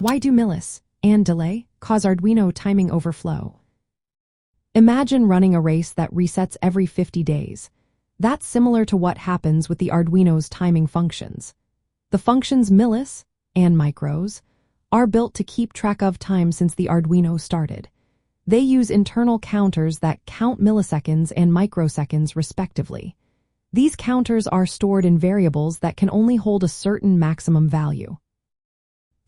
Why do Millis and delay cause Arduino timing overflow? Imagine running a race that resets every 50 days. That's similar to what happens with the Arduino's timing functions. The functions Millis and micros are built to keep track of time since the Arduino started. They use internal counters that count milliseconds and microseconds respectively. These counters are stored in variables that can only hold a certain maximum value.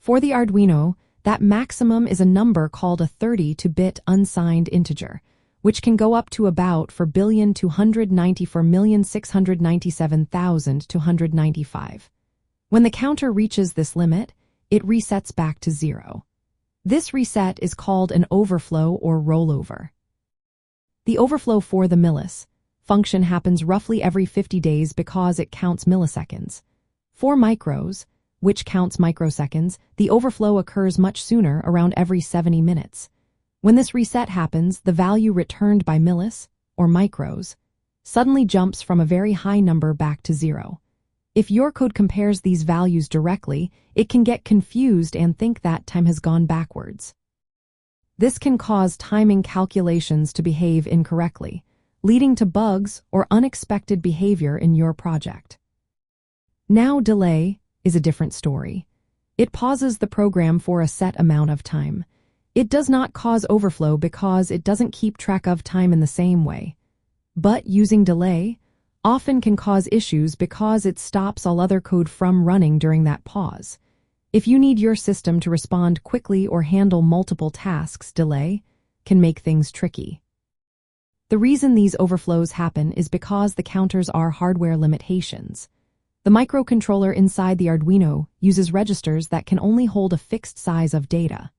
For the Arduino, that maximum is a number called a 32-bit unsigned integer, which can go up to about 4,294,697,295. When the counter reaches this limit, it resets back to 0. This reset is called an overflow or rollover. The overflow for the Millis function happens roughly every 50 days because it counts milliseconds. For micros, which counts microseconds, the overflow occurs much sooner, around every 70 minutes. When this reset happens, the value returned by Millis, or micros, suddenly jumps from a very high number back to 0. If your code compares these values directly, it can get confused and think that time has gone backwards. This can cause timing calculations to behave incorrectly, leading to bugs or unexpected behavior in your project. Now, delay is a different story. It pauses the program for a set amount of time. It does not cause overflow because it doesn't keep track of time in the same way. But using delay often can cause issues because it stops all other code from running during that pause. If you need your system to respond quickly or handle multiple tasks, delay can make things tricky. The reason these overflows happen is because the counters are hardware limitations. The microcontroller inside the Arduino uses registers that can only hold a fixed size of data.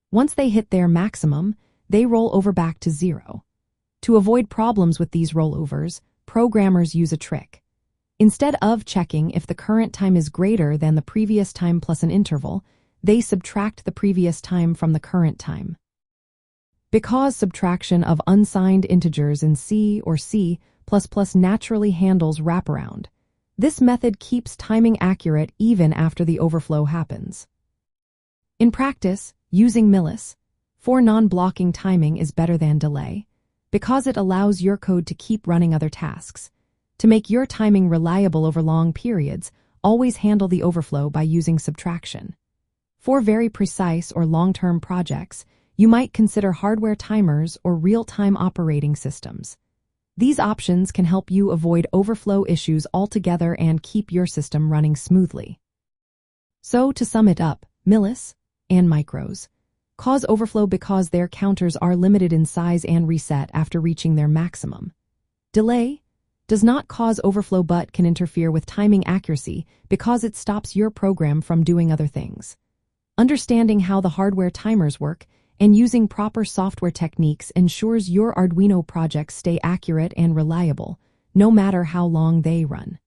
Once they hit their maximum, they roll over back to 0. To avoid problems with these rollovers, programmers use a trick. Instead of checking if the current time is greater than the previous time plus an interval, they subtract the previous time from the current time. Because subtraction of unsigned integers in C or C++ naturally handles wraparound, this method keeps timing accurate even after the overflow happens. In practice, using Millis for non-blocking timing is better than delay because it allows your code to keep running other tasks. To make your timing reliable over long periods, always handle the overflow by using subtraction. For very precise or long-term projects, you might consider hardware timers or real-time operating systems. These options can help you avoid overflow issues altogether and keep your system running smoothly. So, to sum it up, Millis and micros cause overflow because their counters are limited in size and reset after reaching their maximum. Delay does not cause overflow but can interfere with timing accuracy because it stops your program from doing other things. Understanding how the hardware timers work and using proper software techniques ensures your Arduino projects stay accurate and reliable, no matter how long they run.